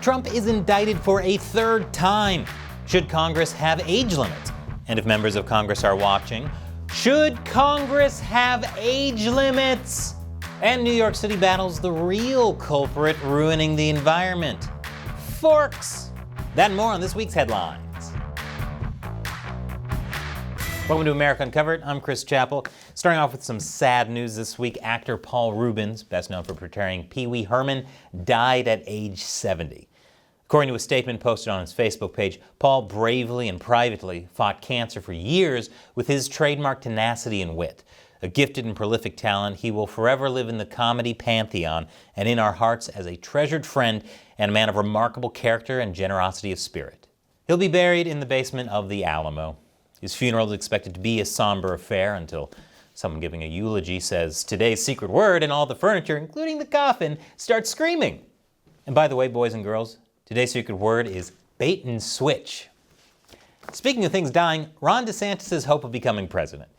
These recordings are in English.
Trump is indicted for a third time. Should Congress have age limits? And if members of Congress are watching, should Congress have age limits? And New York City battles the real culprit ruining the environment: forks. That and more on this week's headlines. Welcome to America Uncovered. I'm Chris Chappell. Starting off with some sad news this week, actor Paul Reubens, best known for portraying Pee Wee Herman, died at age 70. According to a statement posted on his Facebook page, Paul bravely and privately fought cancer for years with his trademark tenacity and wit. A gifted and prolific talent, he will forever live in the comedy pantheon and in our hearts as a treasured friend and a man of remarkable character and generosity of spirit. He'll be buried in the basement of the Alamo. His funeral is expected to be a somber affair until someone giving a eulogy says today's secret word and all the furniture, including the coffin, starts screaming. And by the way, boys and girls, today's secret word is bait and switch. Speaking of things dying, Ron DeSantis' hope of becoming president.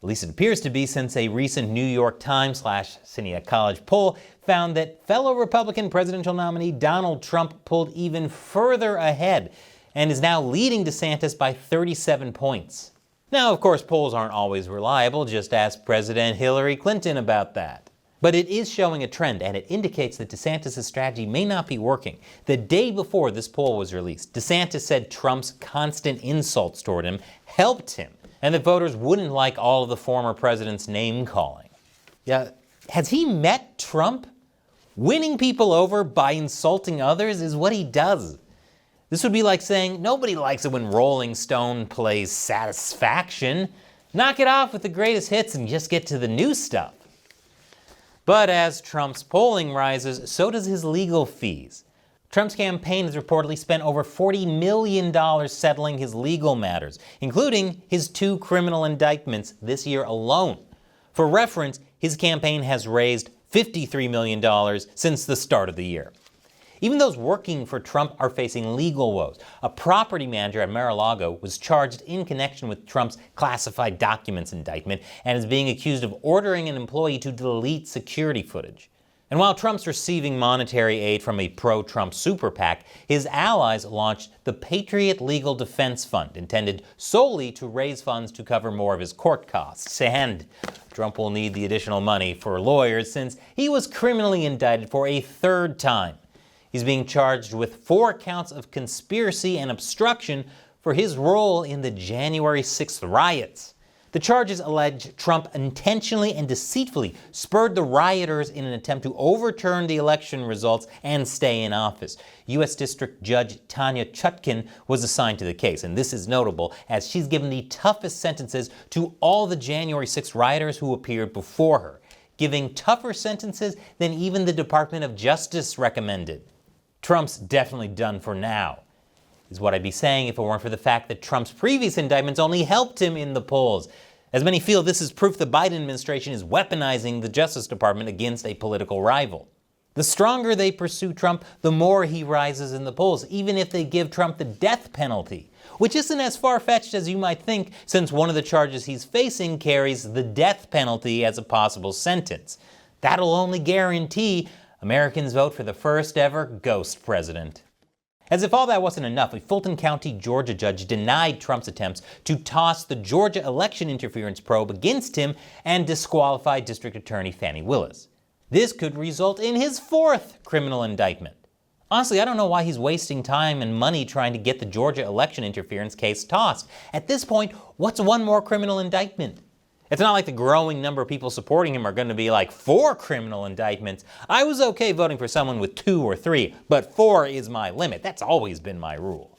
At least it appears to be, since a recent New York Times/Siena College poll found that fellow Republican presidential nominee Donald Trump pulled even further ahead and is now leading DeSantis by 37 points. Now, of course, polls aren't always reliable. Just ask President Hillary Clinton about that. But it is showing a trend, and it indicates that DeSantis' strategy may not be working. The day before this poll was released, DeSantis said Trump's constant insults toward him helped him, and that voters wouldn't like all of the former president's name-calling. Yeah, has he met Trump? Winning people over by insulting others is what he does. This would be like saying, nobody likes it when Rolling Stone plays Satisfaction. Knock it off with the greatest hits and just get to the new stuff. But as Trump's polling rises, so does his legal fees. Trump's campaign has reportedly spent over $40 million settling his legal matters, including his 2 criminal indictments this year alone. For reference, his campaign has raised $53 million since the start of the year. Even those working for Trump are facing legal woes. A property manager at Mar-a-Lago was charged in connection with Trump's classified documents indictment and is being accused of ordering an employee to delete security footage. And while Trump's receiving monetary aid from a pro-Trump super PAC, his allies launched the Patriot Legal Defense Fund, intended solely to raise funds to cover more of his court costs. And Trump will need the additional money for lawyers since he was criminally indicted for a third time. He's being charged with 4 counts of conspiracy and obstruction for his role in the January 6th riots. The charges allege Trump intentionally and deceitfully spurred the rioters in an attempt to overturn the election results and stay in office. U.S. District Judge Tanya Chutkin was assigned to the case, and this is notable as she's given the toughest sentences to all the January 6th rioters who appeared before her, giving tougher sentences than even the Department of Justice recommended. Trump's definitely done for now, is what I'd be saying if it weren't for the fact that Trump's previous indictments only helped him in the polls. As many feel, this is proof the Biden administration is weaponizing the Justice Department against a political rival. The stronger they pursue Trump, the more he rises in the polls, even if they give Trump the death penalty, which isn't as far-fetched as you might think, since one of the charges he's facing carries the death penalty as a possible sentence. That'll only guarantee Americans vote for the first ever ghost president. As if all that wasn't enough, a Fulton County, Georgia judge denied Trump's attempts to toss the Georgia election interference probe against him and disqualified District Attorney Fani Willis. This could result in his 4th criminal indictment. Honestly, I don't know why he's wasting time and money trying to get the Georgia election interference case tossed. At this point, what's one more criminal indictment? It's not like the growing number of people supporting him are going to be like 4 criminal indictments. I was okay voting for someone with 2 or 3, but 4 is my limit. That's always been my rule.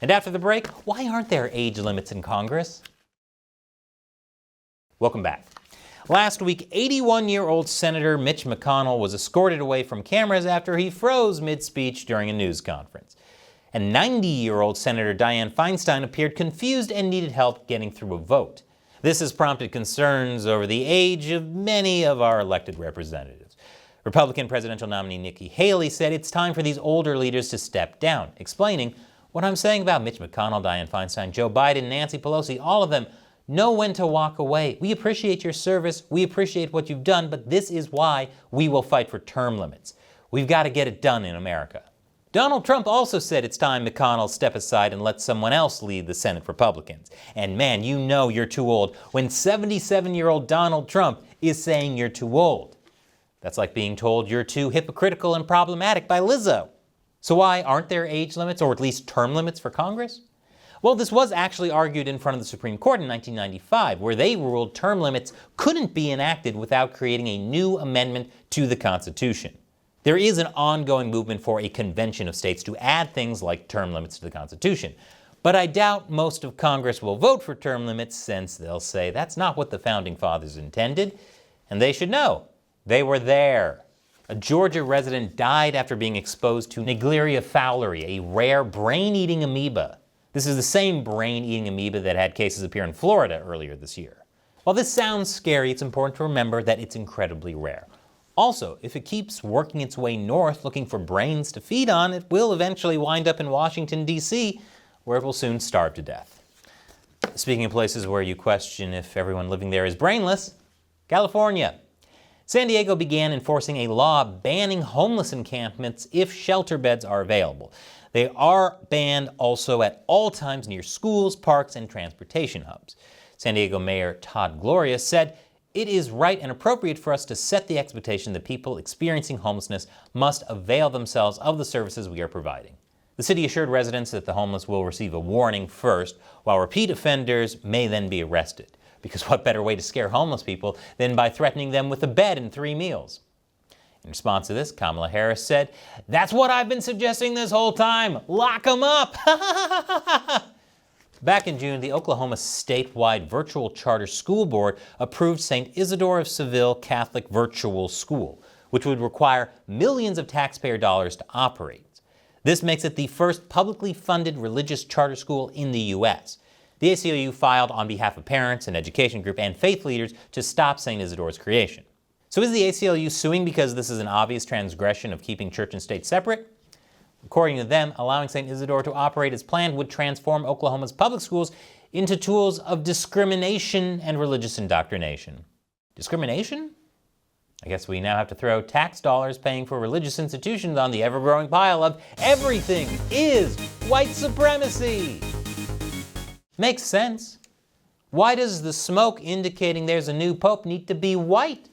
And after the break, why aren't there age limits in Congress? Welcome back. Last week, 81-year-old Senator Mitch McConnell was escorted away from cameras after he froze mid-speech during a news conference. And 90-year-old Senator Dianne Feinstein appeared confused and needed help getting through a vote. This has prompted concerns over the age of many of our elected representatives. Republican presidential nominee Nikki Haley said it's time for these older leaders to step down, explaining, "What I'm saying about Mitch McConnell, Dianne Feinstein, Joe Biden, Nancy Pelosi, all of them, know when to walk away. We appreciate your service, we appreciate what you've done, but this is why we will fight for term limits. We've got to get it done in America." Donald Trump also said it's time McConnell step aside and let someone else lead the Senate Republicans. And man, you know you're too old when 77-year-old Donald Trump is saying you're too old. That's like being told you're too hypocritical and problematic by Lizzo. So why aren't there age limits, or at least term limits, for Congress? Well, this was actually argued in front of the Supreme Court in 1995, where they ruled term limits couldn't be enacted without creating a new amendment to the Constitution. There is an ongoing movement for a convention of states to add things like term limits to the Constitution. But I doubt most of Congress will vote for term limits, since they'll say that's not what the Founding Fathers intended, and they should know. They were there. A Georgia resident died after being exposed to Naegleria fowleri, a rare brain-eating amoeba. This is the same brain-eating amoeba that had cases appear in Florida earlier this year. While this sounds scary, it's important to remember that it's incredibly rare. Also, if it keeps working its way north looking for brains to feed on, it will eventually wind up in Washington, D.C., where it will soon starve to death. Speaking of places where you question if everyone living there is brainless, California. San Diego began enforcing a law banning homeless encampments if shelter beds are available. They are banned also at all times near schools, parks, and transportation hubs. San Diego Mayor Todd Gloria said, "It is right and appropriate for us to set the expectation that people experiencing homelessness must avail themselves of the services we are providing." The city assured residents that the homeless will receive a warning first, while repeat offenders may then be arrested. Because what better way to scare homeless people than by threatening them with a bed and 3 meals? In response to this, Kamala Harris said, "That's what I've been suggesting this whole time. Lock them up." Back in June, the Oklahoma statewide virtual charter school board approved St. Isidore of Seville Catholic Virtual School, which would require millions of taxpayer dollars to operate. This makes it the first publicly funded religious charter school in the U.S. The ACLU filed on behalf of parents, an education group, and faith leaders to stop St. Isidore's creation. So is the ACLU suing because this is an obvious transgression of keeping church and state separate? According to them, allowing St. Isidore to operate as planned would transform Oklahoma's public schools into tools of discrimination and religious indoctrination. Discrimination? I guess we now have to throw tax dollars paying for religious institutions on the ever-growing pile of everything is white supremacy. Makes sense. Why does the smoke indicating there's a new pope need to be white?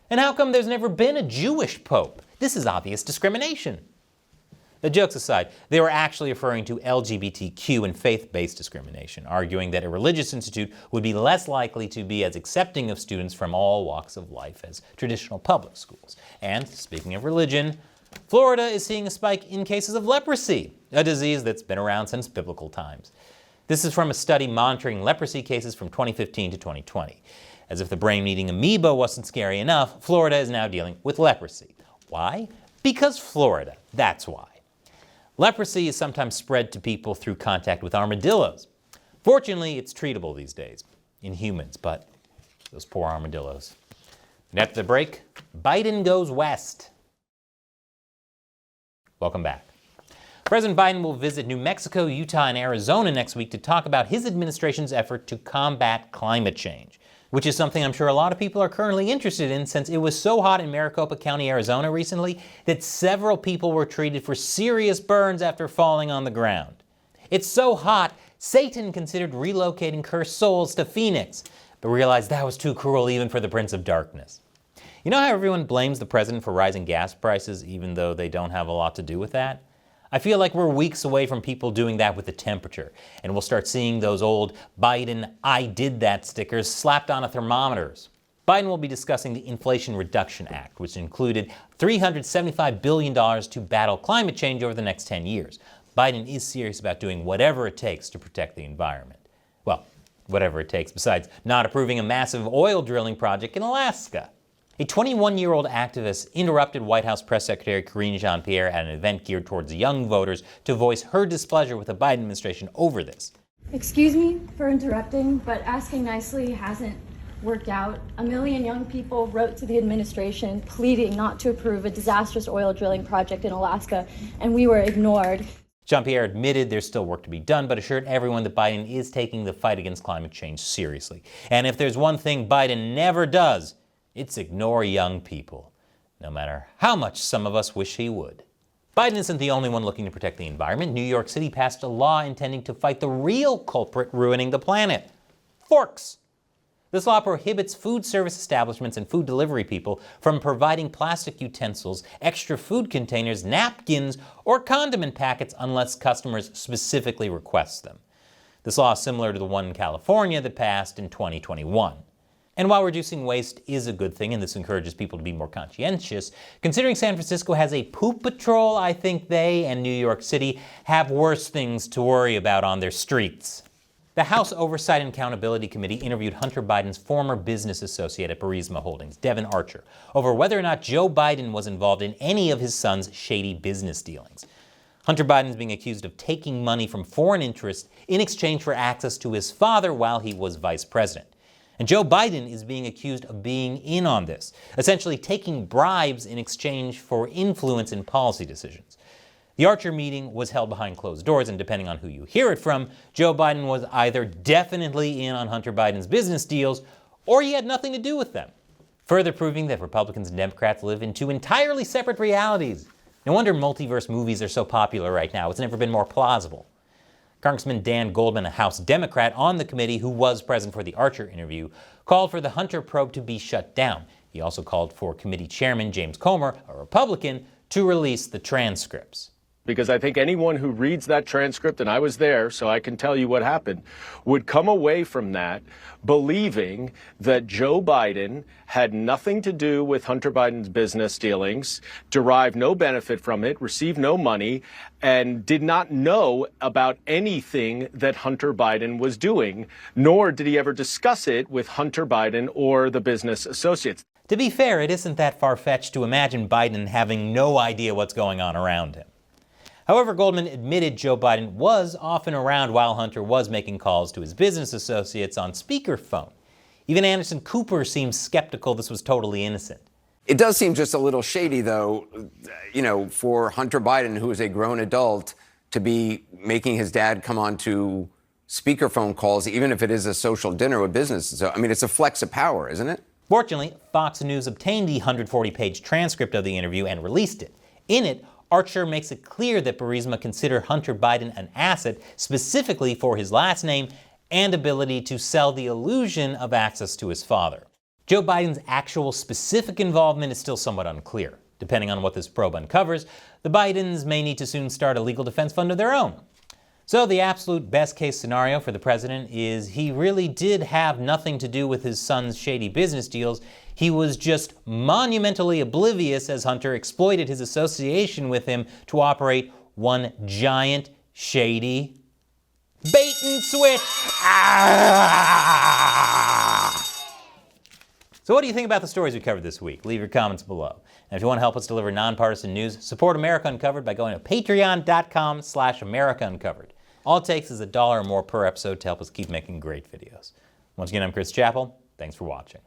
And how come there's never been a Jewish pope? This is obvious discrimination. The jokes aside, they were actually referring to LGBTQ and faith-based discrimination, arguing that a religious institute would be less likely to be as accepting of students from all walks of life as traditional public schools. And speaking of religion, Florida is seeing a spike in cases of leprosy, a disease that's been around since biblical times. This is from a study monitoring leprosy cases from 2015 to 2020. As if the brain-eating amoeba wasn't scary enough, Florida is now dealing with leprosy. Why? Because Florida, that's why. Leprosy is sometimes spread to people through contact with armadillos. Fortunately, it's treatable these days in humans, but those poor armadillos. And after the break, Biden goes west. Welcome back. President Biden will visit New Mexico, Utah, and Arizona next week to talk about his administration's effort to combat climate change, which is something I'm sure a lot of people are currently interested in, since it was so hot in Maricopa County, Arizona recently that several people were treated for serious burns after falling on the ground. It's so hot, Satan considered relocating cursed souls to Phoenix, but realized that was too cruel even for the Prince of Darkness. You know how everyone blames the president for rising gas prices even though they don't have a lot to do with that? I feel like we're weeks away from people doing that with the temperature, and we'll start seeing those old Biden "I did that" stickers slapped on thermometers. Biden will be discussing the Inflation Reduction Act, which included $375 billion to battle climate change over the next 10 years. Biden is serious about doing whatever it takes to protect the environment. Well, whatever it takes besides not approving a massive oil drilling project in Alaska. A 21-year-old activist interrupted White House Press Secretary Karine Jean-Pierre at an event geared towards young voters to voice her displeasure with the Biden administration over this. Excuse me for interrupting, but asking nicely hasn't worked out. 1 million young people wrote to the administration pleading not to approve a disastrous oil drilling project in Alaska, and we were ignored. Jean-Pierre admitted there's still work to be done, but assured everyone that Biden is taking the fight against climate change seriously. And if there's one thing Biden never does, it's ignore young people, no matter how much some of us wish he would. Biden isn't the only one looking to protect the environment. New York City passed a law intending to fight the real culprit ruining the planet: forks. This law prohibits food service establishments and food delivery people from providing plastic utensils, extra food containers, napkins, or condiment packets unless customers specifically request them. This law is similar to the one in California that passed in 2021. And while reducing waste is a good thing, and this encourages people to be more conscientious, considering San Francisco has a poop patrol, I think they and New York City have worse things to worry about on their streets. The House Oversight and Accountability Committee interviewed Hunter Biden's former business associate at Burisma Holdings, Devin Archer, over whether or not Joe Biden was involved in any of his son's shady business dealings. Hunter Biden is being accused of taking money from foreign interests in exchange for access to his father while he was vice president. And Joe Biden is being accused of being in on this, essentially taking bribes in exchange for influence in policy decisions. The Archer meeting was held behind closed doors, and depending on who you hear it from, Joe Biden was either definitely in on Hunter Biden's business deals, or he had nothing to do with them, further proving that Republicans and Democrats live in two entirely separate realities. No wonder multiverse movies are so popular right now. It's never been more plausible. Congressman Dan Goldman, a House Democrat on the committee who was present for the Archer interview, called for the Hunter probe to be shut down. He also called for Committee Chairman James Comer, a Republican, to release the transcripts. Because I think anyone who reads that transcript, and I was there, so I can tell you what happened, would come away from that believing that Joe Biden had nothing to do with Hunter Biden's business dealings, derived no benefit from it, received no money, and did not know about anything that Hunter Biden was doing, nor did he ever discuss it with Hunter Biden or the business associates. To be fair, it isn't that far-fetched to imagine Biden having no idea what's going on around him. However, Goldman admitted Joe Biden was often around while Hunter was making calls to his business associates on speakerphone. Even Anderson Cooper seems skeptical this was totally innocent. It does seem just a little shady, though, for Hunter Biden, who is a grown adult, to be making his dad come on to speakerphone calls, even if it is a social dinner with business. So, it's a flex of power, isn't it? Fortunately, Fox News obtained the 140-page transcript of the interview and released it. In it, Archer makes it clear that Burisma considered Hunter Biden an asset specifically for his last name and ability to sell the illusion of access to his father. Joe Biden's actual specific involvement is still somewhat unclear. Depending on what this probe uncovers, the Bidens may need to soon start a legal defense fund of their own. So the absolute best case scenario for the president is he really did have nothing to do with his son's shady business deals. He was just monumentally oblivious as Hunter exploited his association with him to operate one giant, shady bait and switch. So what do you think about the stories we covered this week? Leave your comments below. And if you want to help us deliver nonpartisan news, support America Uncovered by going to patreon.com/America Uncovered. All it takes is $1 or more per episode to help us keep making great videos. Once again, I'm Chris Chappell. Thanks for watching.